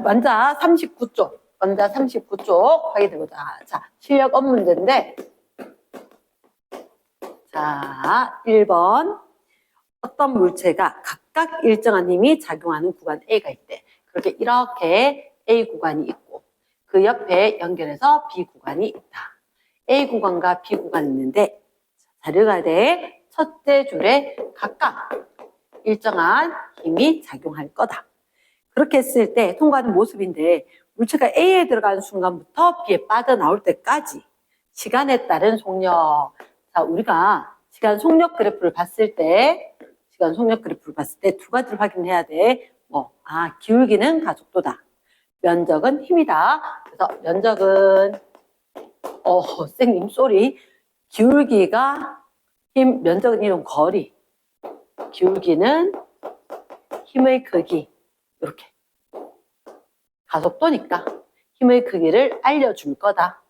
완자 39쪽. 완자 39쪽 확인해보자. 자, 실력 문제인데. 자, 1번. 어떤 물체가 각각 일정한 힘이 작용하는 구간 A가 있대. 그렇게 이렇게 A 구간이 있고 그 옆에 연결해서 B 구간이 있다. A 구간과 B 구간이 있는데 잘 읽어야 돼. 첫째 줄에 각각 일정한 힘이 작용할 거다. 그렇게 했을 때 통과하는 모습인데 물체가 A에 들어가는 순간부터 B에 빠져나올 때까지 시간에 따른 속력. 자, 우리가 시간 속력 그래프를 봤을 때 두 가지를 확인해야 돼. 기울기는 가속도다. 면적은 힘이다. 그래서 면적은 선생님 쏘리. 기울기가 힘, 면적은 이런 거리. 기울기는 힘의 크기. 이렇게. 가속도니까 힘의 크기를 알려줄 거다.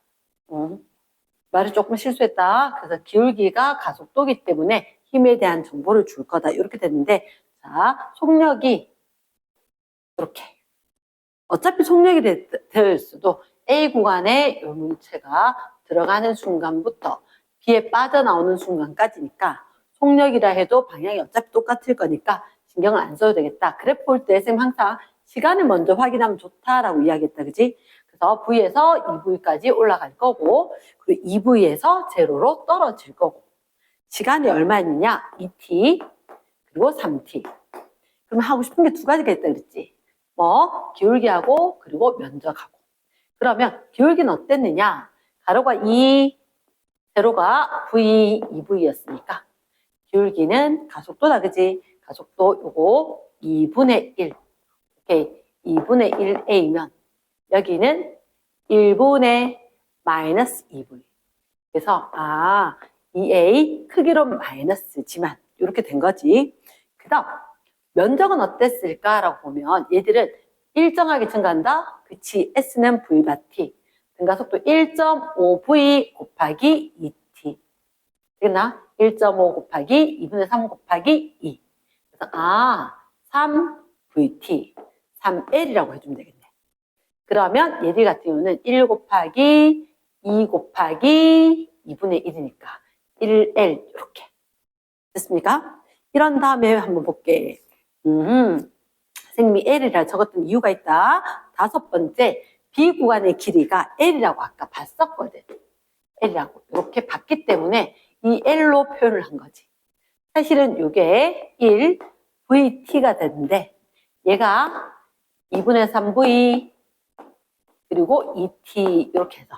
말을 조금 실수했다. 그래서 기울기가 가속도이기 때문에 힘에 대한 정보를 줄 거다. 이렇게 됐는데, 자, 속력이 이렇게. 어차피 속력이 되어 있어도 A 구간에 이 물체가 들어가는 순간부터 B에 빠져나오는 순간까지니까 속력이라 해도 방향이 어차피 똑같을 거니까 신경을 안 써도 되겠다. 그래프 볼 때 쌤 항상 시간을 먼저 확인하면 좋다라고 이야기했다. 그지? 그래서 V에서 2V까지 올라갈 거고 그리고 2V에서 제로로 떨어질 거고 시간이 얼마였느냐? 2t 그리고 3t. 그러면 하고 싶은 게 두 가지가 있다 그랬지. 기울기하고 그리고 면적하고. 그러면 기울기는 어땠느냐? 가로가 2, 세로가 V, 2V였으니까 기울기는 가속도다 그지? 가속도 요거 2분의 1. 오케이. 2분의 1A면 여기는 1분의 마이너스 2V. 그래서 2A 크기로 마이너스지만 이렇게 된 거지. 그 다음 면적은 어땠을까라고 보면 얘들은 일정하게 증가한다. 그치? S는 V바티. 증가속도 1.5V 곱하기 2T. 되겠나? 1.5 곱하기 2분의 3 곱하기 2. 그래서 3VT, 3L이라고 해주면 되겠네. 그러면 얘들 같은 경우는 1 곱하기 2 곱하기 2분의 1이니까 1L 이렇게. 됐습니까? 이런 다음에 한번 볼게. 선생님이 L이라 적었던 이유가 있다. 다섯 번째, B 구간의 길이가 L이라고 아까 봤었거든. L이라고. 이렇게 봤기 때문에 이 L로 표현을 한 거지. 사실은 이게 1, VT가 되는데 얘가 2분의 3V 그리고 2T 이렇게 해서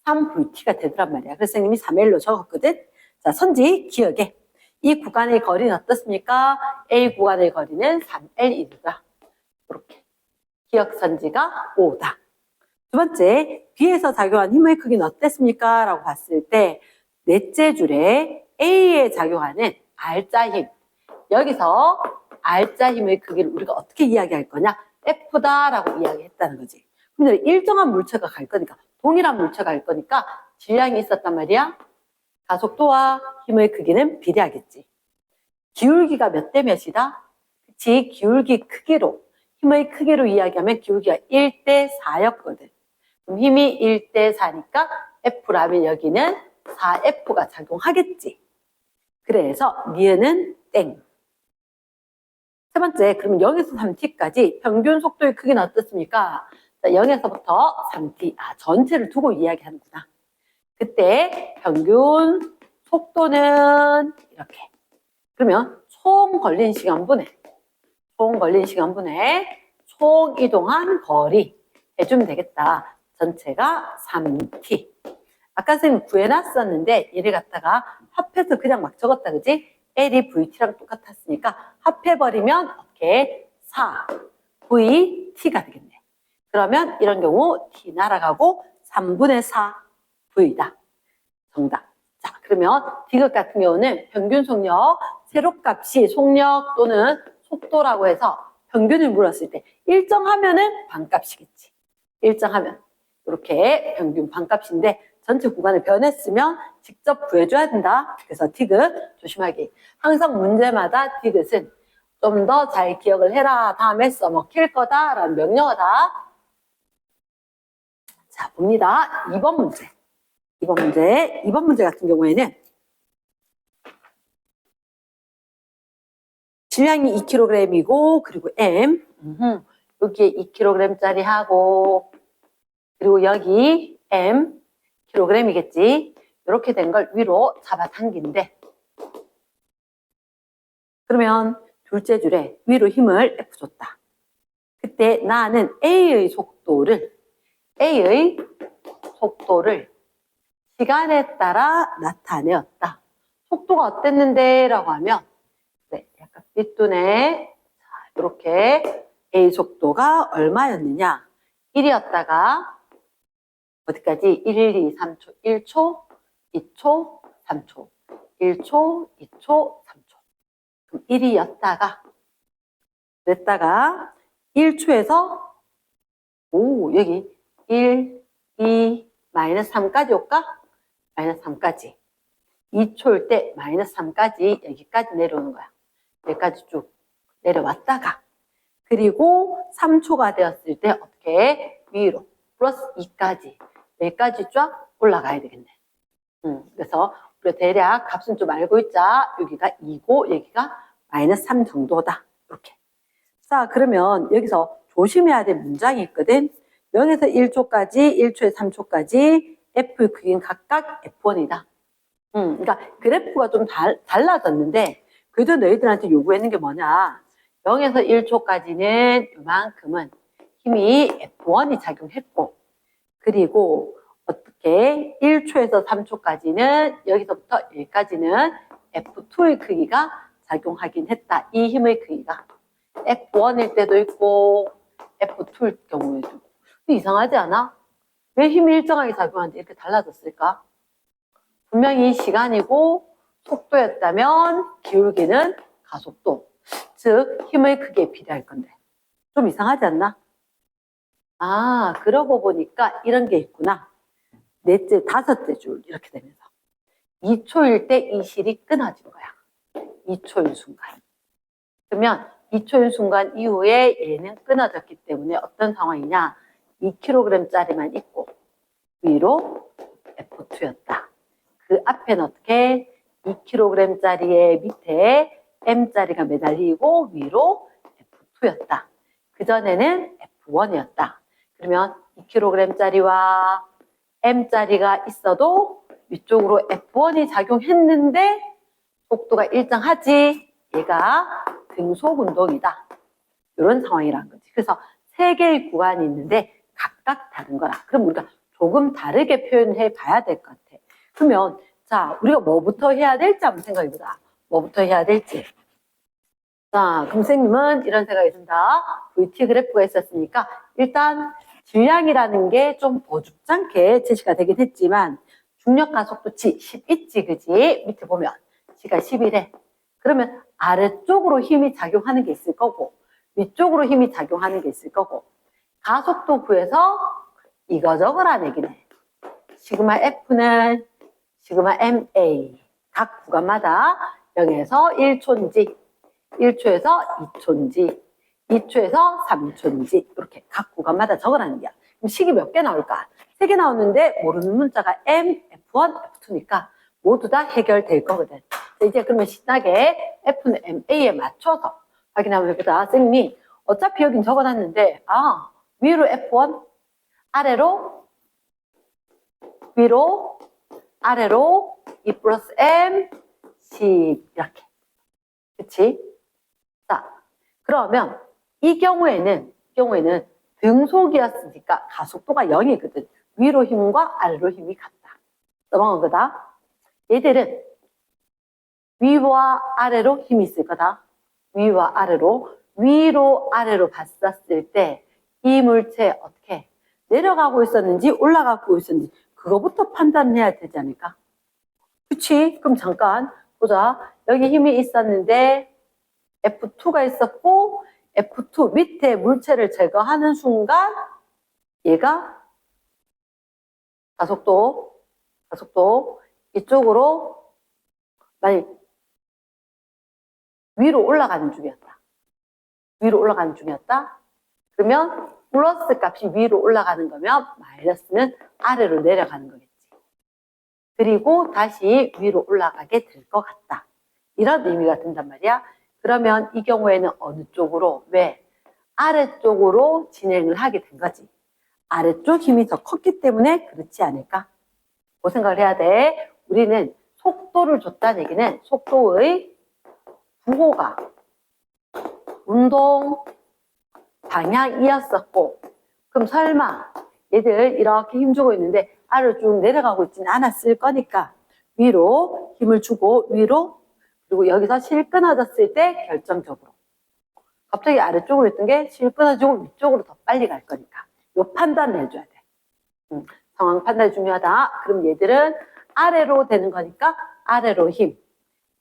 3VT가 되더란 말이야. 그래서 선생님이 3L로 적었거든. 자, 선지 기억에. 이 구간의 거리는 어떻습니까? A 구간의 거리는 3L1이다. 이렇게. 기억선지가 5다. 두 번째, B에서 작용한 힘의 크기는 어땠습니까? 라고 봤을 때 넷째 줄에 A에 작용하는 R자 힘. 여기서 R자 힘의 크기를 우리가 어떻게 이야기할 거냐? F다라고 이야기했다는 거지. 근데 일정한 물체가 갈 거니까, 동일한 물체가 갈 거니까 질량이 있었단 말이야. 가속도와 힘의 크기는 비례하겠지. 기울기가 몇 대 몇이다? 그치? 기울기 크기로, 힘의 크기로 이야기하면 기울기가 1대 4였거든. 그럼 힘이 1대 4니까 F라면 여기는 4F가 작용하겠지. 그래서 니은은 땡. 세 번째, 그러면 0에서 3t까지 평균 속도의 크기는 어떻습니까? 자, 0에서부터 3t. 전체를 두고 이야기하는구나. 그때 평균 속도는 이렇게. 그러면 총 걸린 시간분의 총 이동한 거리 해주면 되겠다. 전체가 3t. 아까 선생님 구해놨었는데 얘를 갖다가 합해서 그냥 막 적었다 그지? L이 VT랑 똑같았으니까 합해버리면 어떻게 4VT가 되겠네. 그러면 이런 경우 T 날아가고 3분의 4 V다. 정답. 자, 그러면 디귿 같은 경우는 평균 속력, 세로값이 속력 또는 속도라고 해서 평균을 물었을 때 일정하면은 반값이겠지. 일정하면 이렇게 평균 반값인데 전체 구간을 변했으면 직접 구해줘야 된다. 그래서 디귿 조심하기. 항상 문제마다 디귿은 좀 더 잘 기억을 해라. 다음에 써먹힐 거다라는 명령어다. 자, 봅니다. 2번 문제. 2번 문제 같은 경우에는 질량이 2kg이고, 그리고 M. 여기에 2kg짜리 하고, 그리고 여기 M, kg이겠지. 이렇게 된 걸 위로 잡아당긴대. 그러면 둘째 줄에 위로 힘을 F 줬다. 그때 나는 A의 속도를 시간에 따라 나타내었다. 속도가 어땠는데? 라고 하면, 네, 약간 삐뚤네. 자, 이렇게 A 속도가 얼마였느냐? 1이었다가, 어디까지? 1, 2, 3초, 1초, 2초, 3초. 1초, 2초, 3초. 그럼 1이었다가, 그랬다가, 1초에서, 여기 1, 2, 마이너스 3까지 올까? 마이너스 3까지. 2초일 때 마이너스 3까지 여기까지 내려오는 거야. 여기까지 쭉 내려왔다가, 그리고 3초가 되었을 때 어떻게? 위로 플러스 2까지 여기까지 쫙 올라가야 되겠네. 그래서 우리가 대략 값은 좀 알고 있자. 여기가 2고 여기가 마이너스 3 정도다. 이렇게. 자, 그러면 여기서 조심해야 될 문장이 있거든. 0에서 1초까지, 1초에 3초까지 F의 크기는 각각 F1이다. 그러니까 그래프가 좀 달라졌는데, 그래도 너희들한테 요구했는 게 뭐냐? 0에서 1초까지는 이만큼은 힘이 F1이 작용했고, 그리고 어떻게 1초에서 3초까지는 여기서부터 여기까지는 F2의 크기가 작용하긴 했다. 이 힘의 크기가 F1일 때도 있고 F2일 경우에도 있고. 이상하지 않아? 왜 힘이 일정하게 작용하는데 이렇게 달라졌을까? 분명히 시간이고 속도였다면 기울기는 가속도, 즉 힘의 크기에 비례할 건데 좀 이상하지 않나? 아, 그러고 보니까 이런 게 있구나. 넷째, 다섯째 줄 이렇게 되면서 2초일 때 이 실이 끊어진 거야. 2초일 순간. 그러면 2초일 순간 이후에 얘는 끊어졌기 때문에 어떤 상황이냐? 2kg짜리만 있고 위로 F2였다. 그 앞에는 어떻게? 2kg짜리의 밑에 M짜리가 매달리고 위로 F2였다. 그전에는 F1이었다. 그러면 2kg짜리와 M짜리가 있어도 위쪽으로 F1이 작용했는데 속도가 일정하지. 얘가 등속 운동이다. 이런 상황이라는 거지. 그래서 세 개의 구간이 있는데 각각 다른 거라. 그럼 우리가 조금 다르게 표현해 봐야 될 것 같아. 그러면 자, 우리가 뭐부터 해야 될지 한번 생각해 보자. 뭐부터 해야 될지. 자, 그럼 선생님은 이런 생각이 든다. VT 그래프가 있었으니까 일단 질량이라는 게 좀 어줍잖게 제시가 되긴 했지만 중력 가속도 치 10 있지, 그지? 밑에 보면 G가 10이래. 그러면 아래쪽으로 힘이 작용하는 게 있을 거고 위쪽으로 힘이 작용하는 게 있을 거고 가속도 구해서 이거 적으라는 얘기네. 시그마 F는 시그마 MA 각 구간마다 0에서 1초인지 1초에서 2초인지 2초에서 3초인지 이렇게 각 구간마다 적으라는 거야. 그럼 식이 몇 개 나올까? 3개 나오는데 모르는 문자가 M, F1, F2니까 모두 다 해결될 거거든. 이제 그러면 신나게 F는 MA에 맞춰서 확인 한번 해보자. 선생님이 어차피 여긴 적어놨는데 위로 F1 아래로 위로 아래로 2 플러스 M 10 이렇게. 그치? 자, 그러면 이 경우에는 등속이었으니까 가속도가 0이거든. 위로 힘과 아래로 힘이 같다. 넘어간 거다. 얘들은 위와 아래로 힘이 있을 거다. 위와 아래로. 위로 아래로 봤었을 때 이 물체 어떻게 내려가고 있었는지 올라가고 있었는지 그거부터 판단해야 되지 않을까? 그치? 그럼 잠깐 보자. 여기 힘이 있었는데 F2가 있었고 F2 밑에 물체를 제거하는 순간 얘가 가속도 이쪽으로 많이 위로 올라가는 중이었다. 위로 올라가는 중이었다. 그러면 플러스 값이 위로 올라가는 거면 마이너스는 아래로 내려가는 거겠지. 그리고 다시 위로 올라가게 될 것 같다. 이런 의미가 든단 말이야. 그러면 이 경우에는 어느 쪽으로? 왜? 아래쪽으로 진행을 하게 된 거지. 아래쪽 힘이 더 컸기 때문에 그렇지 않을까? 그 생각을 해야 돼. 우리는 속도를 줬다는 얘기는 속도의 부호가 운동 방향이었었고, 그럼 설마 얘들 이렇게 힘주고 있는데 아래로 쭉 내려가고 있지는 않았을 거니까 위로 힘을 주고 위로, 그리고 여기서 실 끊어졌을 때 결정적으로 갑자기 아래쪽으로 있던 게 실 끊어지고 위쪽으로 더 빨리 갈 거니까 요 판단을 해줘야 돼. 상황 판단이 중요하다. 그럼 얘들은 아래로 되는 거니까 아래로 힘.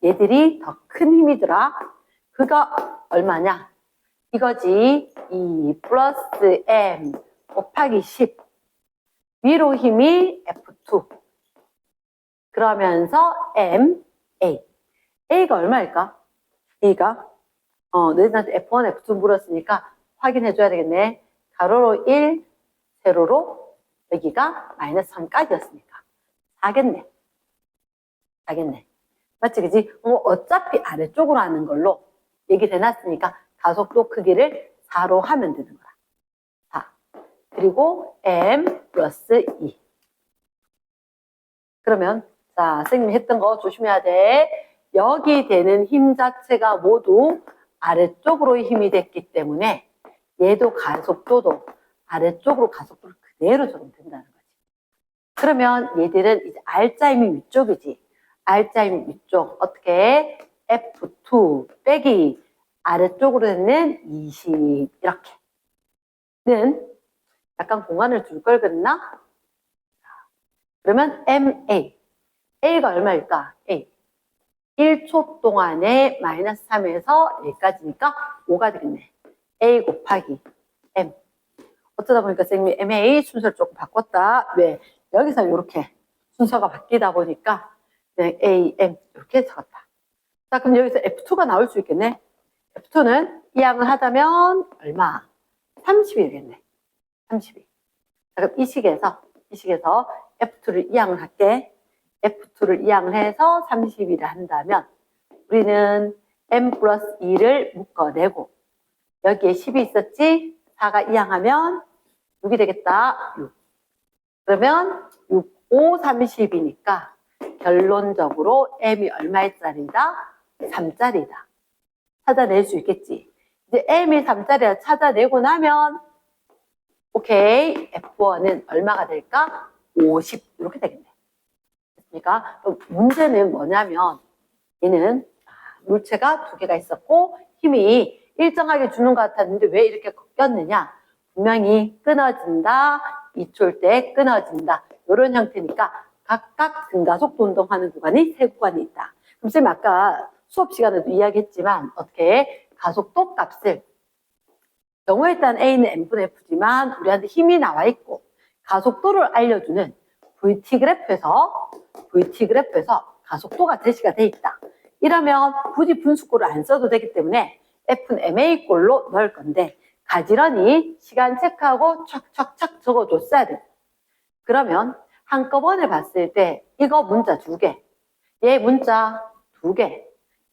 얘들이 더 큰 힘이더라. 그거 얼마냐? 이거지. 2 플러스 m 곱하기 10. 위로 힘이 F2. 그러면서 m, a. a가 얼마일까? a가 너희들한테 F1, F2 물었으니까 확인해줘야 되겠네. 가로로 1, 세로로 여기가 마이너스 3까지였으니까 4겠네. 4겠네. 맞지, 그지? 어차피 아래쪽으로 하는 걸로 얘기를 해놨으니까 가속도 크기를 4로 하면 되는 거야. 4. 그리고 m 플러스 2. 그러면 자, 선생님이 했던 거 조심해야 돼. 여기 되는 힘 자체가 모두 아래쪽으로 힘이 됐기 때문에 얘도 가속도도 아래쪽으로 가속도를 그대로 적으면 된다는 거지. 그러면 얘들은 이제 R자 힘이 위쪽이지. R자 힘이 위쪽. 어떻게? F2 빼기 아래쪽으로 되는 20 이렇게는 약간 공간을 줄 걸 그랬나? 그러면 MA. A가 얼마일까? A. 1초 동안에 마이너스 3에서 1까지니까 5가 되겠네. A 곱하기 M. 어쩌다 보니까 선생님이 MA 순서를 조금 바꿨다. 왜? 여기서 이렇게 순서가 바뀌다 보니까 그냥 A, M 이렇게 적었다. 자, 그럼 여기서 F2가 나올 수 있겠네. F2는 이항을 하자면 얼마? 30이겠네. 32. 자, 그럼 이 식에서 F2를 이항을 할게. F2를 이항을 해서 30이라 한다면 우리는 M 플러스 2를 묶어내고 여기에 10이 있었지? 4가 이항하면 6이 되겠다. 6. 그러면 6, 5, 30이니까 결론적으로 M이 얼마의 짜리다? 3짜리다. 찾아낼 수 있겠지. 이제 M이 3짜리를 찾아내고 나면 오케이. F1은 얼마가 될까? 50 이렇게 되겠네. 그러니까 문제는 뭐냐면 얘는 물체가 두 개가 있었고 힘이 일정하게 주는 것 같았는데 왜 이렇게 꺾였느냐? 분명히 끊어진다, 2초일 때 끊어진다 이런 형태니까 각각 등가속도 운동하는 구간이 세 구간이 있다. 그럼 쌤 아까 수업 시간에도 이야기했지만 어떻게 가속도 값을 영어에 따른 A는 M분의 F지만 우리한테 힘이 나와 있고 가속도를 알려주는 VT 그래프에서 가속도가 제시가 돼 있다. 이러면 굳이 분수꼴을 안 써도 되기 때문에 F는 MA꼴로 넣을 건데 가지런히 시간 체크하고 촥촥촥 적어줬어야 돼. 그러면 한꺼번에 봤을 때 이거 문자 2개, 얘 문자 2개,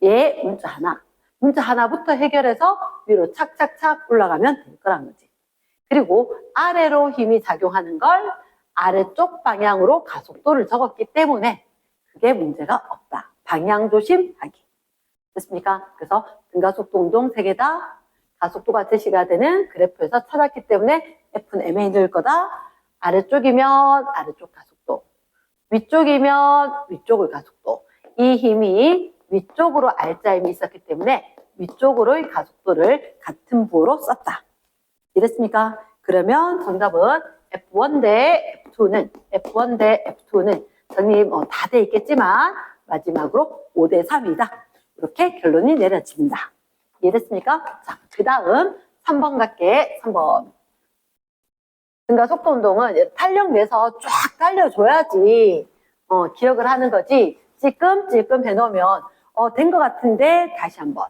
얘 문자 하나. 문자 하나부터 해결해서 위로 착착착 올라가면 될 거란 거지. 그리고 아래로 힘이 작용하는 걸 아래쪽 방향으로 가속도를 적었기 때문에 그게 문제가 없다. 방향 조심하기. 됐습니까? 그래서 등가속도 운동 3개 다 가속도가 제시가 되는 그래프에서 찾았기 때문에 F는 MA 넣을 거다. 아래쪽이면 아래쪽 가속도, 위쪽이면 위쪽의 가속도. 이 힘이 위쪽으로 R자 힘이 있었기 때문에 위쪽으로의 가속도를 같은 부호로 썼다. 이랬습니까? 그러면 정답은 F1 대 F2는 선생님 다 돼 있겠지만 마지막으로 5대 3이다. 이렇게 결론이 내려집니다. 이해됐습니까? 자, 그 다음 3번 갈게. 3번. 등가속도 운동은 탄력 내서 쫙 달려줘야지 기억을 하는 거지. 찔끔찔끔 해놓으면 된 것 같은데 다시 한번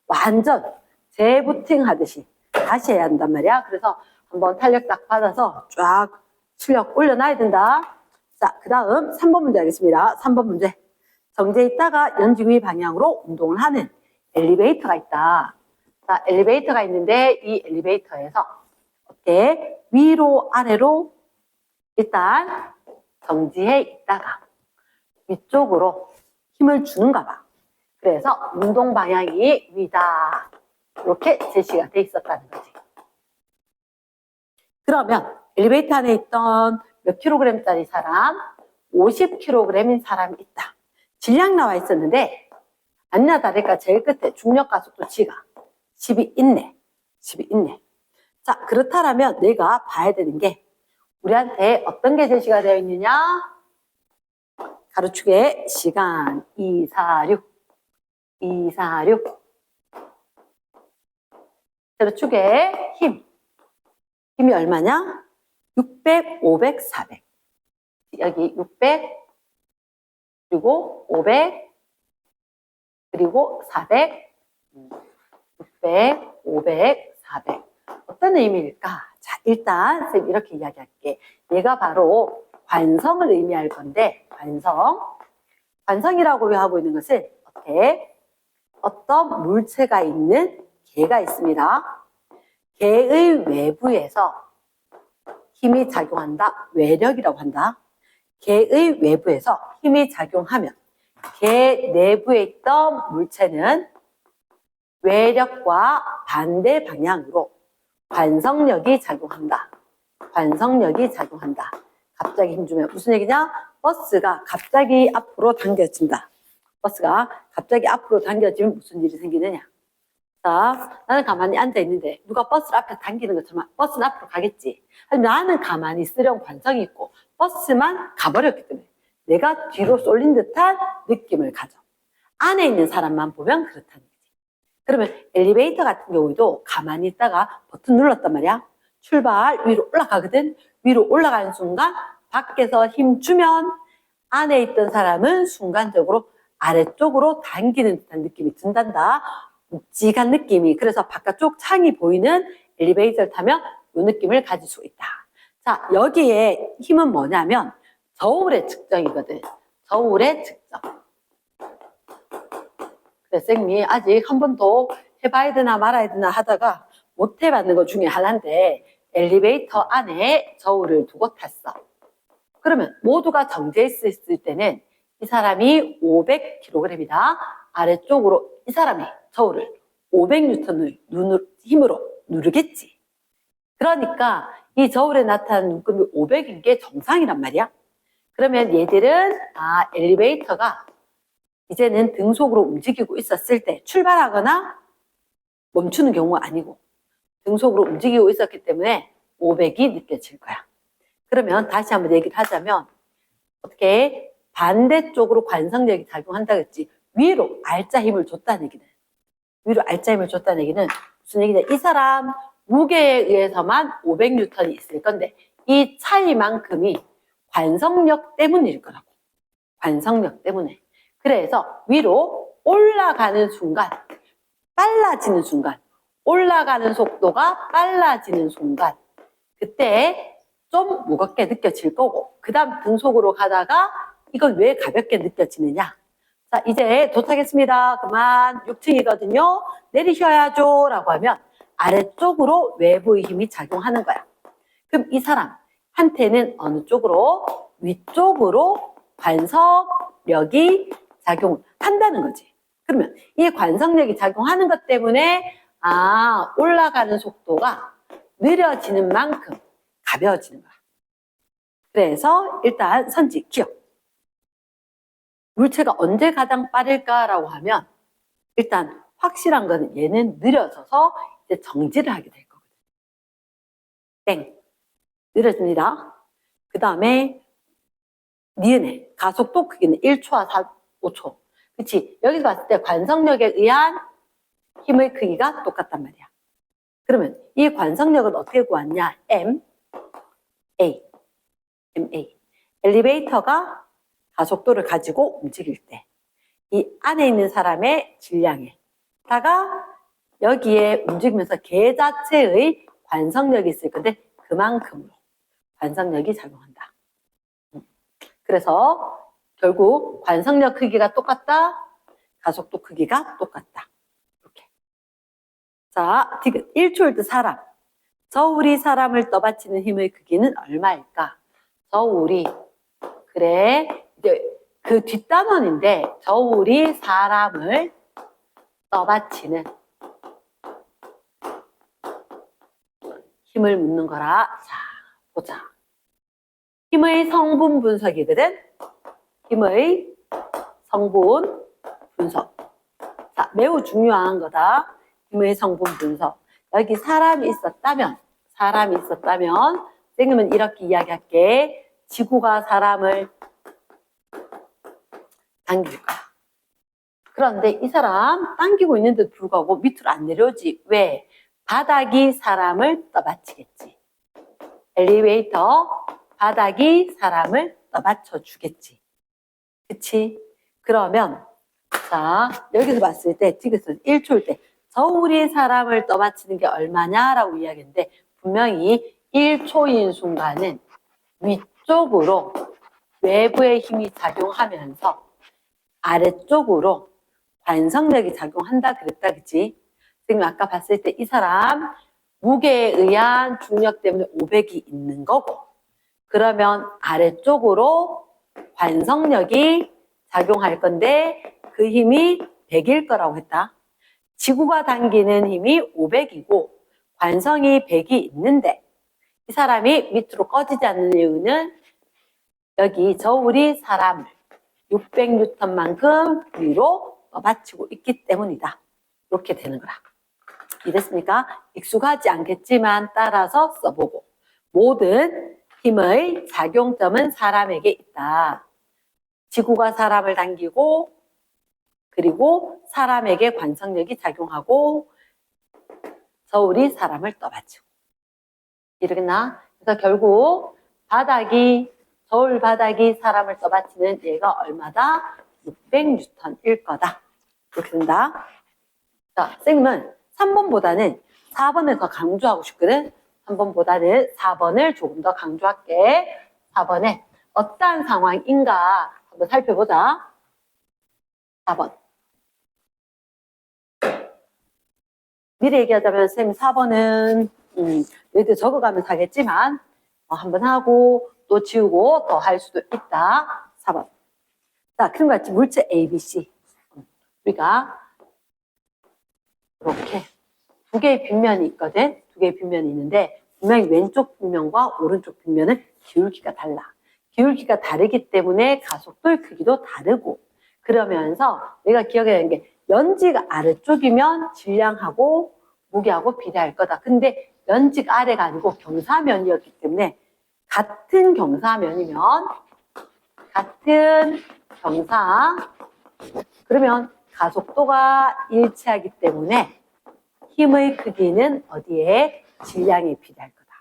완전 재부팅 하듯이 다시 해야 한단 말이야. 그래서 한번 탄력 딱 받아서 쫙 출력 올려놔야 된다. 자, 그 다음 3번 문제 하겠습니다. 3번 문제. 정지해 있다가 연중 방향으로 운동을 하는 엘리베이터가 있다. 자, 엘리베이터가 있는데 이 엘리베이터에서 어떻게 위로 아래로 일단 정지해 있다가 위쪽으로 힘을 주는가 봐. 그래서 운동 방향이 위다. 이렇게 제시가 돼 있었다는 거지. 그러면 엘리베이터 안에 있던 몇 킬로그램짜리 사람? 50kg인 사람이 있다. 질량 나와 있었는데 아니나 다를까 제일 끝에 중력 가속도 G가 10이 있네. 10이 있네. 자, 그렇다면 내가 봐야 되는 게 우리한테 어떤 게 제시가 되어 있느냐? 가로축에 시간 246 세로축에 힘이 얼마냐? 600, 500, 400 여기 600 그리고 500 그리고 400 600, 500, 400 어떤 의미일까? 자, 일단 선생님 이렇게 이야기할게. 얘가 바로 관성을 의미할 건데 관성이라고 하고 있는 것은 어떻게? 어떤 물체가 있는 개가 있습니다. 개의 외부에서 힘이 작용한다. 외력이라고 한다. 개의 외부에서 힘이 작용하면 개 내부에 있던 물체는 외력과 반대 방향으로 관성력이 작용한다. 관성력이 작용한다. 갑자기 힘주면 무슨 얘기냐? 버스가 갑자기 앞으로 당겨진다. 버스가 갑자기 앞으로 당겨지면 무슨 일이 생기느냐? 자, 나는 가만히 앉아 있는데 누가 버스를 앞에 당기는 것처럼 버스는 앞으로 가겠지. 하지만 나는 가만히 있으려는 관성이 있고 버스만 가버렸기 때문에 내가 뒤로 쏠린 듯한 느낌을 가져. 안에 있는 사람만 보면 그렇다는 거지. 그러면 엘리베이터 같은 경우에도 가만히 있다가 버튼 눌렀단 말이야. 출발 위로 올라가거든. 위로 올라가는 순간 밖에서 힘 주면 안에 있던 사람은 순간적으로 아래쪽으로 당기는 듯한 느낌이 든단다. 묵직한 느낌이. 그래서 바깥쪽 창이 보이는 엘리베이터를 타면 이 느낌을 가질 수 있다. 자, 여기에 힘은 뭐냐면 저울의 측정이거든. 저울의 측정. 그래서 쌤이 아직 한 번 더 해봐야 되나 말아야 되나 하다가 못 해봤는 것 중에 하나인데 엘리베이터 안에 저울을 두고 탔어. 그러면 모두가 정지했을 때는 이 사람이 500kg이다. 아래쪽으로 이 사람이 저울을 500N을 힘으로 누르겠지. 그러니까 이 저울에 나타난 눈금이 500인 게 정상이란 말이야. 그러면 얘들은 엘리베이터가 이제는 등속으로 움직이고 있었을 때 출발하거나 멈추는 경우가 아니고 등속으로 움직이고 있었기 때문에 500이 느껴질 거야. 그러면 다시 한번 얘기를 하자면 어떻게 반대쪽으로 관성력이 작용한다 그랬지. 위로 알짜 힘을 줬다는 얘기는. 위로 알짜 힘을 줬다는 얘기는 무슨 얘기냐. 이 사람 무게에 의해서만 500N이 있을 건데 이 차이만큼이 관성력 때문일 거라고. 관성력 때문에. 그래서 위로 올라가는 순간, 빨라지는 순간, 올라가는 속도가 빨라지는 순간 그때 좀 무겁게 느껴질 거고 그 다음 등속으로 가다가 이건 왜 가볍게 느껴지느냐. 자, 이제 도착했습니다. 그만 6층이거든요. 내리셔야죠 라고 하면 아래쪽으로 외부의 힘이 작용하는 거야. 그럼 이 사람한테는 어느 쪽으로? 위쪽으로 관성력이 작용한다는 거지. 그러면 이 관성력이 작용하는 것 때문에 올라가는 속도가 느려지는 만큼 가벼워지는 거야. 그래서 일단 선지 기억. 물체가 언제 가장 빠를까라고 하면 일단 확실한 거는 얘는 느려져서 이제 정지를 하게 될 거거든. 땡. 느려집니다. 그 다음에 니은의 가속도 크기는 1초와 5초. 그치? 여기서 봤을 때 관성력에 의한 힘의 크기가 똑같단 말이야. 그러면 이 관성력은 어떻게 구하냐? MA. 엘리베이터가 가속도를 가지고 움직일 때 이 안에 있는 사람의 질량에다가 여기에 움직이면서 개 자체의 관성력이 있을 건데 그만큼으로 관성력이 작용한다. 그래서 결국 관성력 크기가 똑같다. 가속도 크기가 똑같다. 이렇게. 자, 디귿 1초일 때 사람. 저울이 사람을 떠받치는 힘의 크기는 얼마일까? 저울이 그래 이제 그 뒷단원인데 저울이 사람을 떠받치는 힘을 묻는 거라. 자, 보자. 힘의 성분 분석이거든. 힘의 성분 분석. 자, 매우 중요한 거다. 힘의 성분 분석. 여기 사람이 있었다면 선생님은 이렇게 이야기할게. 지구가 사람을 당길 거야. 그런데 이 사람 당기고 있는데도 불구하고 밑으로 안 내려오지. 왜? 바닥이 사람을 떠받치겠지. 엘리베이터 바닥이 사람을 떠받쳐 주겠지. 그치? 그러면 자 여기서 봤을 때 디귿은 1초일 때 저울이 사람을 떠받치는 게 얼마냐라고 이야기했는데 분명히 1초인 순간은 위쪽으로 외부의 힘이 작용하면서 아래쪽으로 관성력이 작용한다 그랬다 그치? 선생님 아까 봤을 때 이 사람 무게에 의한 중력 때문에 500이 있는 거고 그러면 아래쪽으로 관성력이 작용할 건데 그 힘이 100일 거라고 했다. 지구가 당기는 힘이 500이고 관성이 100이 있는데 이 사람이 밑으로 꺼지지 않는 이유는 여기 저울이 사람을 600N만큼 위로 떠받치고 있기 때문이다. 이렇게 되는 거라. 이해됐습니까? 익숙하지 않겠지만 따라서 써보고 모든 힘의 작용점은 사람에게 있다. 지구가 사람을 당기고 그리고 사람에게 관성력이 작용하고 저울이 사람을 떠받치고 이러겠나? 그래서 결국 저울 바닥이 사람을 떠받치는 얘가 얼마다? 600N일 거다. 이렇게 된다. 자, 선생님은 3번보다는 4번을 더 강조하고 싶거든. 3번보다는 4번을 조금 더 강조할게. 4번에 어떠한 상황인가 한번 살펴보자. 4번. 미리 얘기하자면 선생님 4번은 얘들 적어가면서 하겠지만 한번 하고 또 지우고 또 할 수도 있다. 4번. 자, 그런 것 같이 물체 A, B, C. 우리가 이렇게 두 개의 빗면이 있거든. 두 개의 빗면이 있는데 분명히 왼쪽 빗면과 오른쪽 빗면은 기울기가 달라. 기울기가 다르기 때문에 가속도의 크기도 다르고 그러면서 내가 기억해야 하는 게 연지가 아래쪽이면 질량하고 무게하고 비례할 거다. 근데 연지가 아래가 아니고 경사면이었기 때문에 같은 경사면이면 같은 경사 그러면 가속도가 일치하기 때문에 힘의 크기는 어디에? 질량에 비례할 거다.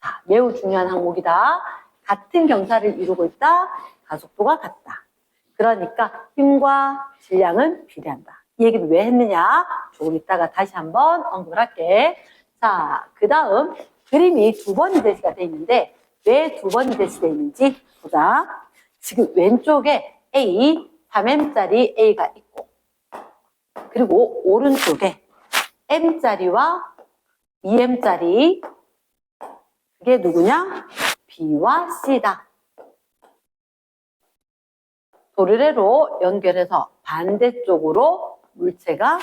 자, 매우 중요한 항목이다. 같은 경사를 이루고 있다. 가속도가 같다. 그러니까 힘과 질량은 비례한다. 이 얘기를 왜 했느냐? 조금 이따가 다시 한번 언급을 할게. 자, 그 다음 그림이 두 번이 대시가 되어 있는데 왜 두 번이 대시되어 있는지 보자. 지금 왼쪽에 A, 3M짜리 A가 있고 그리고 오른쪽에 M짜리와 2M짜리 그게 누구냐? B와 C다. 도르래로 연결해서 반대쪽으로 물체가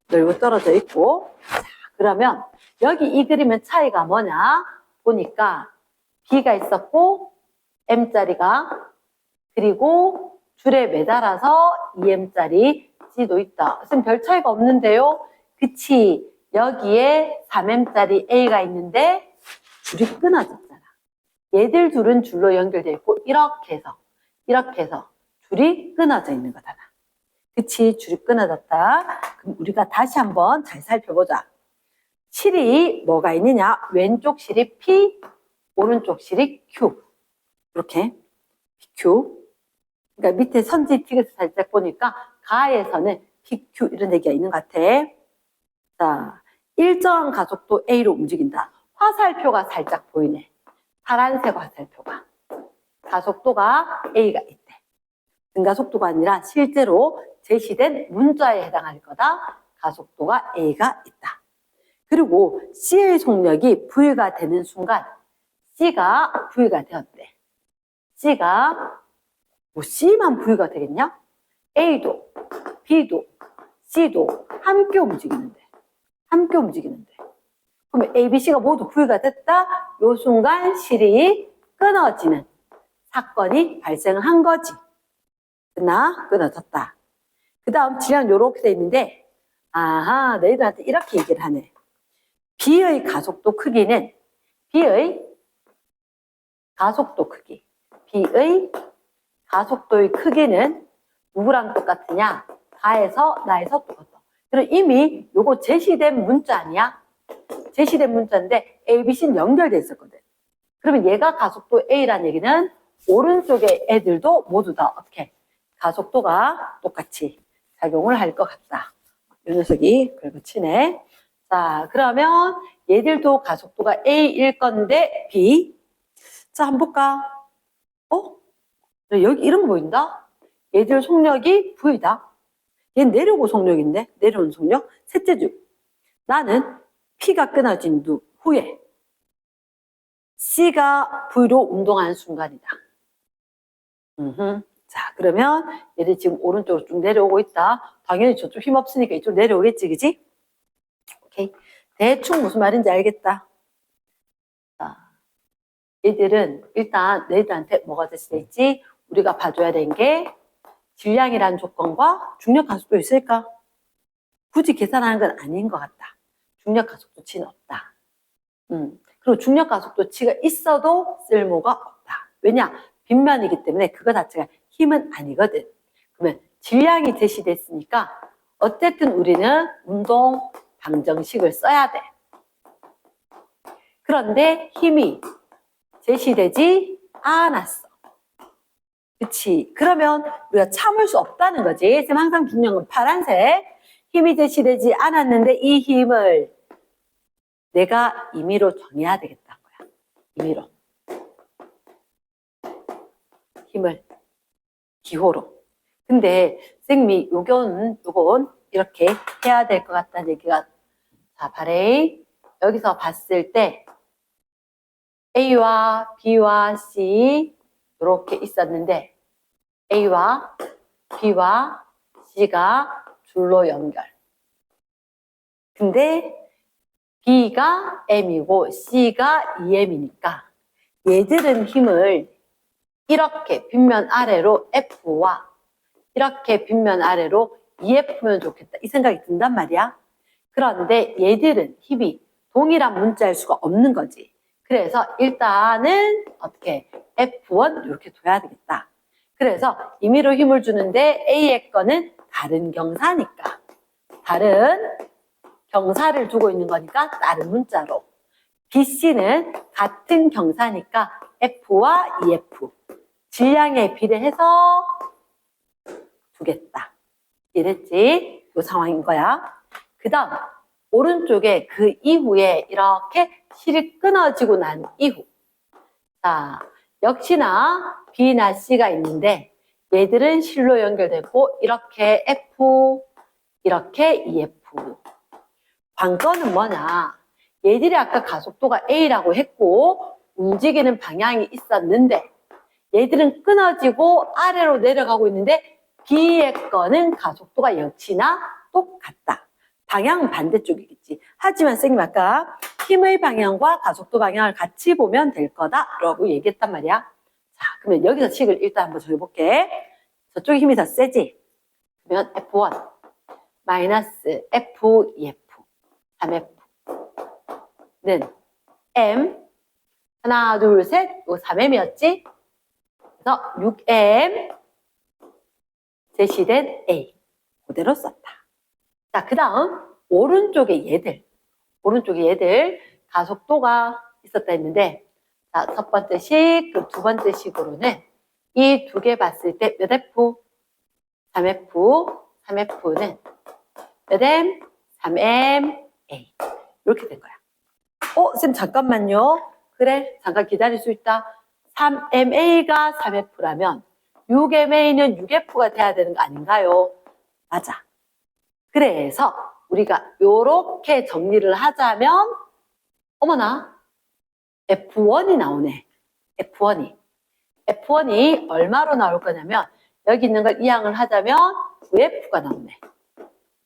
넓고 떨어져 있고 자, 그러면 여기 이 그림의 차이가 뭐냐? 보니까 B가 있었고 M짜리가 그리고 줄에 매달아서 2M짜리 C도 있다. 선생님 별 차이가 없는데요? 그치? 여기에 3M짜리 A가 있는데 줄이 끊어졌잖아. 얘들 둘은 줄로 연결되어 있고 이렇게 해서 줄이 끊어져 있는 거잖아. 그치? 줄이 끊어졌다. 그럼 우리가 다시 한번 잘 살펴보자. 실이 뭐가 있느냐? 왼쪽 실이 P, 오른쪽 실이 Q. 이렇게 PQ. 그러니까 밑에 선지 티그스 살짝 보니까 가에서는 PQ 이런 얘기가 있는 것 같아. 자, 일정한 가속도 A로 움직인다. 화살표가 살짝 보이네. 파란색 화살표가. 가속도가 A가 있대. 증가속도가 아니라 실제로 제시된 문자에 해당할 거다. 가속도가 A가 있다. 그리고 C의 속력이 V가 되는 순간 C가 V가 되었대. C가 뭐 C만 V가 되겠냐? A도 B도 C도 함께 움직이는데. 그러면 A, B, C가 모두 V가 됐다. 요 순간 실이 끊어지는 사건이 발생한 거지. 됐나? 끊어졌다. 그 다음 질량 요렇게 돼 있는데, 아하, 너희들한테 이렇게 얘기를 하네. B의 가속도 크기는, B의 가속도 크기, B의 가속도의 크기는 누구랑 똑같으냐? 가에서 나에서 똑같다. 그럼 이미 요거 제시된 문자 아니야? 제시된 문자인데 A, B, C는 연결돼 있었거든. 그러면 얘가 가속도 A라는 얘기는 오른쪽의 애들도 모두 다 어떻게? 가속도가 똑같이 작용을 할 것 같다. 이 녀석이 그리고 치네. 자, 그러면 얘들도 가속도가 A일 건데 B. 자, 한번 볼까? 여기 이런 거 보인다? 얘들 속력이 V다. 얘는 내려오고 속력인데 내려오는 속력. 셋째 줄. 나는 P가 끊어진 후에 C가 V로 운동하는 순간이다. 자, 그러면 얘들 지금 오른쪽으로 쭉 내려오고 있다. 당연히 저쪽 힘 없으니까 이쪽 내려오겠지, 그지? 오케이. 대충 무슨 말인지 알겠다. 자, 얘들은 일단 너희들한테 뭐가 제시돼 있지? 우리가 봐줘야 되는 게 질량이라는 조건과 중력 가속도 있을까? 굳이 계산하는 건 아닌 것 같다. 중력 가속도치는 없다. 그리고 중력 가속도치가 있어도 쓸모가 없다. 왜냐? 빗면이기 때문에 그거 자체가 힘은 아니거든. 그러면 질량이 제시됐으니까 어쨌든 우리는 운동 방정식을 써야 돼. 그런데 힘이 제시되지 않았어. 그치? 그러면 우리가 참을 수 없다는 거지. 지금 항상 중요한 건 파란색. 힘이 제시되지 않았는데 이 힘을 내가 임의로 정해야 되겠다는 거야. 임의로. 힘을 기호로. 근데 선생님이 요건 이렇게 해야 될 것 같다는 얘기가, 자, 바레이 여기서 봤을 때 A와 B와 C 이렇게 있었는데 A와 B와 C가 줄로 연결. 근데 B가 M이고 C가 EM이니까 얘들은 힘을 이렇게 빗면 아래로 F와 이렇게 빗면 아래로 EF면 좋겠다. 이 생각이 든단 말이야. 그런데 얘들은 힘이 동일한 문자일 수가 없는 거지. 그래서 일단은 어떻게 F1 이렇게 둬야 되겠다. 그래서 임의로 힘을 주는데 A의 거는 다른 경사니까. 다른 경사를 두고 있는 거니까 다른 문자로. BC는 같은 경사니까 F와 EF. 질량에 비례해서 두겠다. 이랬지? 요 상황인 거야. 그 다음, 오른쪽에 그 이후에 이렇게 실이 끊어지고 난 이후. 자, 역시나 B나 C가 있는데 얘들은 실로 연결되고 이렇게 F, 이렇게 EF. 관건은 뭐냐? 얘들이 아까 가속도가 A라고 했고 움직이는 방향이 있었는데 얘들은 끊어지고 아래로 내려가고 있는데 B의 거는 가속도가 역시나 똑같다. 방향은 반대쪽이겠지. 하지만 선생님 아까 힘의 방향과 가속도 방향을 같이 보면 될 거다라고 얘기했단 말이야. 자, 그러면 여기서 식을 일단 한번 정해볼게. 저쪽에 힘이 더 세지? 그러면 F1 마이너스 FEF 3F는 M 하나 둘 셋 요 3M이었지? 그래서 6M 제시된 A 그대로 썼다. 자, 그 다음 오른쪽에 얘들 가속도가 있었다 했는데 자, 첫 번째 식, 그 두 번째 식으로는 이 두 개 봤을 때 몇 F? 3F, 3F는 몇 M? 3M, A. 이렇게 된 거야. 쌤, 잠깐만요. 그래, 잠깐 기다릴 수 있다. 3MA가 3F라면 6MA는 6F가 돼야 되는 거 아닌가요? 맞아. 그래서 우리가 요렇게 정리를 하자면 어머나 F1이 나오네. F1이 얼마로 나올 거냐면 여기 있는 걸 이항을 하자면 VF가 나오네.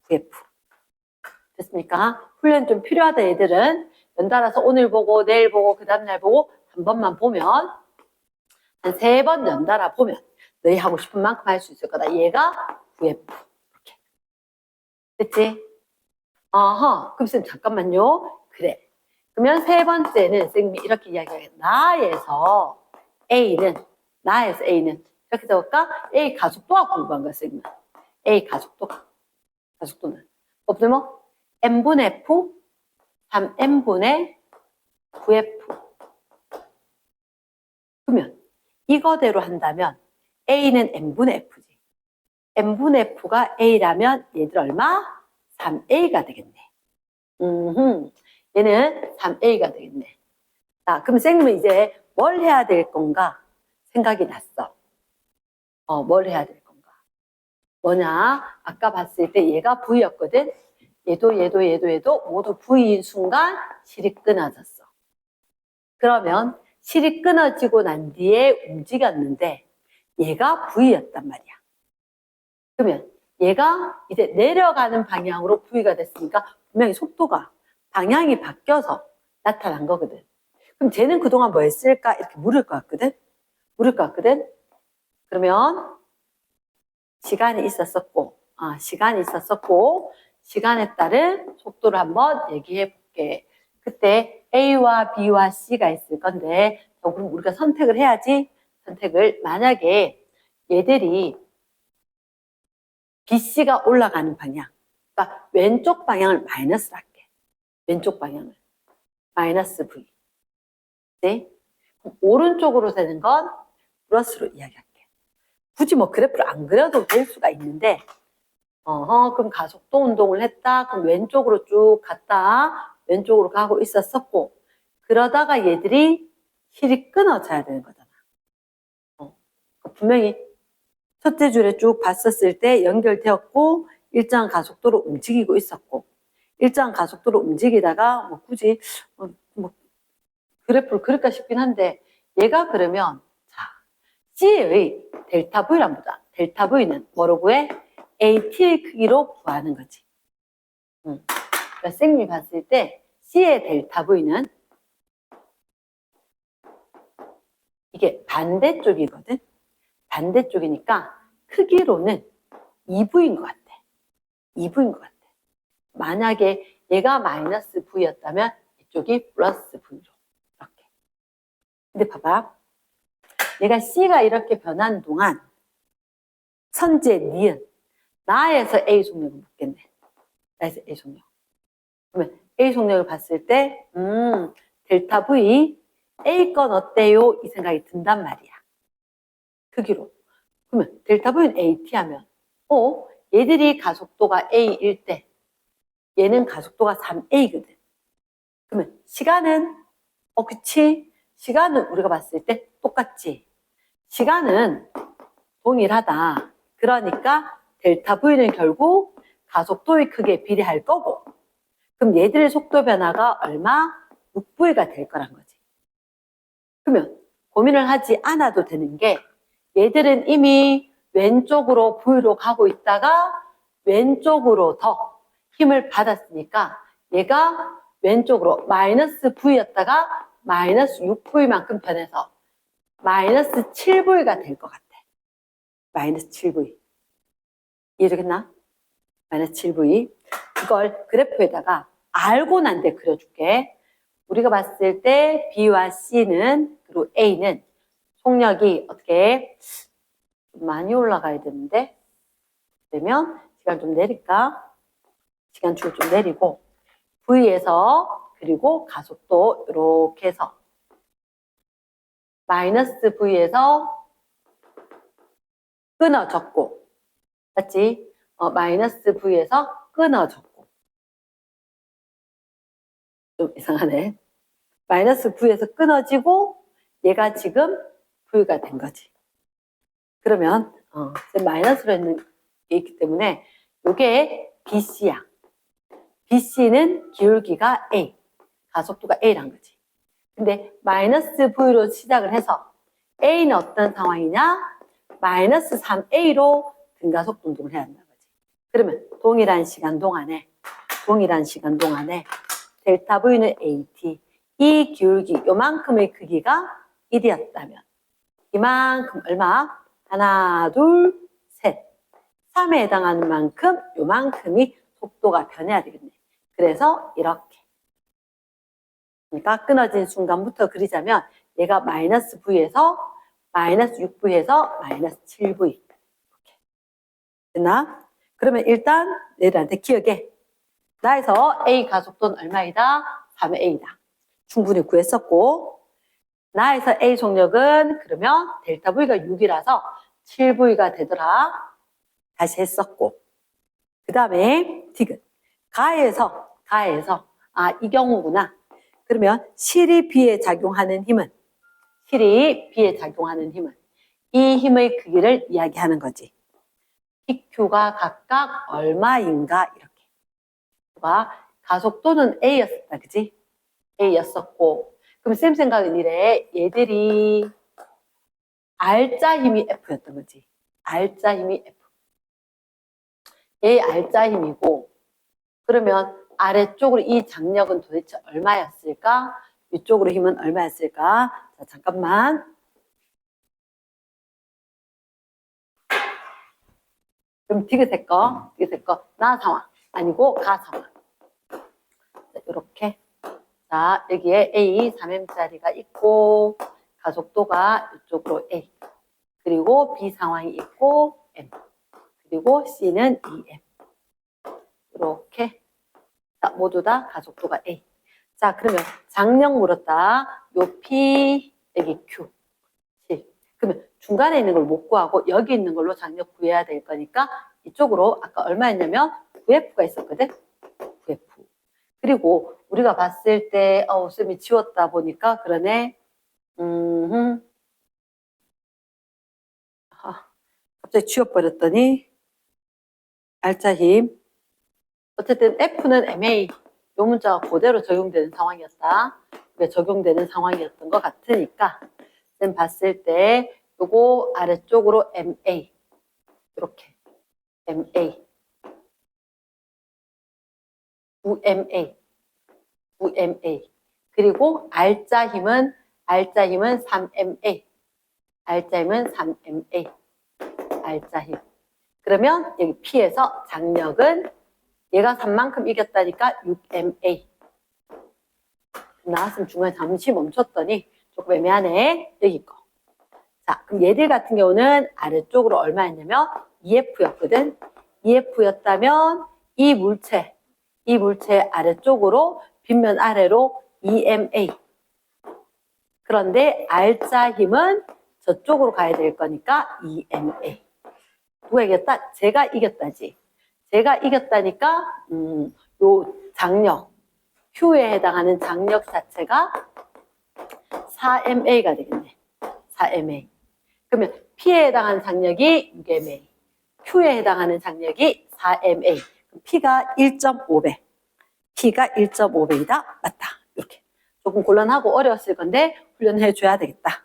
VF. 됐습니까? 훈련 좀 필요하다 얘들은. 연달아서 오늘 보고 내일 보고 그 다음날 보고 한 번만 보면 한 3번 연달아 보면 너희 하고 싶은 만큼 할 수 있을 거다. 얘가 VF. 이렇게. 됐지? 어허. 그럼 쌤 잠깐만요. 그래. 그러면 3번째는 쌤이 이렇게 이야기하겠다. 나에서 A는 이렇게 적을까? A 가속도가 궁금한 거야, 쌤은. A 가속도는. 없으면 N분의 F, 3N분의 VF. 그러면 이거대로 한다면 A는 N분의 F지. N분의 F가 A라면 얘들 얼마? 3A가 되겠네. 얘는 3A가 되겠네. 자, 그럼 쌤은 이제 뭘 해야 될 건가? 생각이 났어. 뭘 해야 될 건가? 뭐냐? 아까 봤을 때 얘가 V였거든? 얘도 모두 V인 순간 실이 끊어졌어. 그러면 실이 끊어지고 난 뒤에 움직였는데 얘가 V였단 말이야. 그러면 얘가 이제 내려가는 방향으로 V가 됐으니까 분명히 속도가 방향이 바뀌어서 나타난 거거든. 그럼 쟤는 그동안 뭐 했을까? 이렇게 물을 것 같거든? 그러면 시간이 있었었고 시간에 따른 속도를 한번 얘기해 볼게. 그때 A와 B와 C가 있을 건데 그럼 우리가 선택을 해야지. 만약에 얘들이 BC가 올라가는 방향, 그러니까 왼쪽 방향을 마이너스로 할게. 왼쪽 방향을 마이너스 V. 네? 오른쪽으로 되는 건 플러스로 이야기할게. 굳이 뭐 그래프를 안 그려도 될 수가 있는데 그럼 가속도 운동을 했다. 그럼 왼쪽으로 쭉 갔다. 왼쪽으로 가고 있었었고 그러다가 얘들이 실이 끊어져야 되는 거잖아. 분명히 첫째 줄에 쭉 봤었을 때 연결되었고 일정한 가속도로 움직이고 있었고 일정한 가속도로 움직이다가 뭐 굳이 뭐 그래프를 그릴까 싶긴 한데 얘가 그러면 자 C의 델타 V란 보자. 델타 V는 뭐로 구해? AT의 크기로 구하는 거지. 그러니까 쌤이 봤을 때 C의 델타 V는 이게 반대쪽이거든. 반대쪽이니까 크기로는 2V인 것 같아. 2V인 것 같아. 만약에 얘가 마이너스 V였다면 이쪽이 플러스 V로 이렇게. 근데 봐봐. 얘가 C가 이렇게 변하는 동안 선제 니은 나에서 A 속력을 묻겠네. 나에서 A 속력. 그러면 A 속력을 봤을 때 델타 V A 건 어때요? 이 생각이 든단 말이야. 크기로. 그러면 델타 V는 AT 하면 얘들이 가속도가 A일 때 얘는 가속도가 3A거든. 그러면 시간은 그치? 시간은 우리가 봤을 때 똑같지. 시간은 동일하다. 그러니까 델타 V는 결국 가속도의 크기에 비례할 거고 그럼 얘들의 속도 변화가 얼마? 6V가 될 거란 거지. 그러면 고민을 하지 않아도 되는 게 얘들은 이미 왼쪽으로 V로 가고 있다가 왼쪽으로 더 힘을 받았으니까 얘가 왼쪽으로 마이너스 V였다가 마이너스 6V만큼 변해서 마이너스 7V가 될 것 같아. 마이너스 7V. 이해되겠나? 마이너스 7V. 그걸 그래프에다가 알고 난 뒤에 그려줄게. 우리가 봤을 때 B와 C는 그리고 A는 속력이 어떻게 많이 올라가야 되는데 그러면 시간 좀 내릴까? 시간 줄 좀 내리고 V에서 그리고 가속도 이렇게 해서 마이너스 V에서 끊어졌고 맞지? 마이너스 V에서 끊어졌고 좀 이상하네. 마이너스 V에서 끊어지고 얘가 지금 V가 된 거지. 그러면 마이너스로 했는 게 있기 때문에 이게 BC야. BC는 기울기가 A, 가속도가 A란 거지. 근데 마이너스 V로 시작을 해서 A는 어떤 상황이냐? 마이너스 3A로 등가속도 운동을 해야 한다는 거지. 그러면 동일한 시간 동안에 델타 V는 AT, 이 기울기 요만큼의 크기가 1이었다면 이만큼 얼마? 하나, 둘, 셋. 3에 해당하는 만큼 요만큼이 속도가 변해야 되겠네. 그래서 이렇게. 그러니까 끊어진 순간부터 그리자면 얘가 마이너스 V에서 마이너스 6V에서 마이너스 7V. 이렇게. 됐나? 그러면 일단 얘들한테 기억해. 나에서 A 가속도는 얼마이다? 3의 A다. 충분히 구했었고 나에서 A 속력은 그러면 델타 V가 6이라서 7V가 되더라. 다시 했었고 그 다음에 디귿. 가에서 이 경우구나. 그러면 실이 B에 작용하는 힘은 이 힘의 크기를 이야기하는 거지. PQ가 각각 얼마인가 이렇게. 가속도는 A였었다. 그지? A였었고 그럼 쌤 생각은 이래. 얘들이 R자 힘이 F였던 거지. R자 힘이 F. 얘 R자 힘이고 그러면 아래쪽으로 이 장력은 도대체 얼마였을까? 위쪽으로 힘은 얼마였을까? 자, 잠깐만. 그럼 디귿의 거, 나 상황. 아니고 가 상황. 자, 이렇게. 자, 여기에 A 3M짜리가 있고, 가속도가 이쪽으로 A. 그리고 B 상황이 있고, M. 그리고 C는 2M. 이렇게. 자, 모두 다 가속도가 A. 자, 그러면 장력 물었다. 요 P, 여기 Q. 7. 그러면 중간에 있는 걸 못 구하고 여기 있는 걸로 장력 구해야 될 거니까 이쪽으로 아까 얼마였냐면 9F가 있었거든. 9F. 그리고 우리가 봤을 때 쌤이 지웠다 보니까 그러네. 갑자기 지워버렸더니 R자 힘. 어쨌든 F는 MA. 요 문자가 그대로 적용되는 상황이었다. 적용되는 상황이었던 것 같으니까 쌤 봤을 때 요거 아래쪽으로 MA. 이렇게. MA. UMA. 그리고 R자 힘은 3MA. R자 힘. 그러면 여기 P에서 장력은 얘가 3만큼 이겼다니까 6MA. 나왔으면 중간에 잠시 멈췄더니 조금 애매하네. 여기 거. 자, 그럼 얘들 같은 경우는 아래쪽으로 얼마였냐면 2F였거든. 2F였다면 이 물체 아래쪽으로 빗면 아래로 2MA. 그런데 R자 힘은 저쪽으로 가야 될 거니까 2MA. 누가 이겼다? 제가 이겼다지. 제가 이겼다니까 요 장력, Q에 해당하는 장력 자체가 4MA가 되겠네. 4MA. 그러면 P에 해당하는 장력이 6MA, Q에 해당하는 장력이 4MA. P가 1.5배. P가 1.5배이다. 맞다. 이렇게. 조금 곤란하고 어려웠을 건데 훈련해 줘야 되겠다.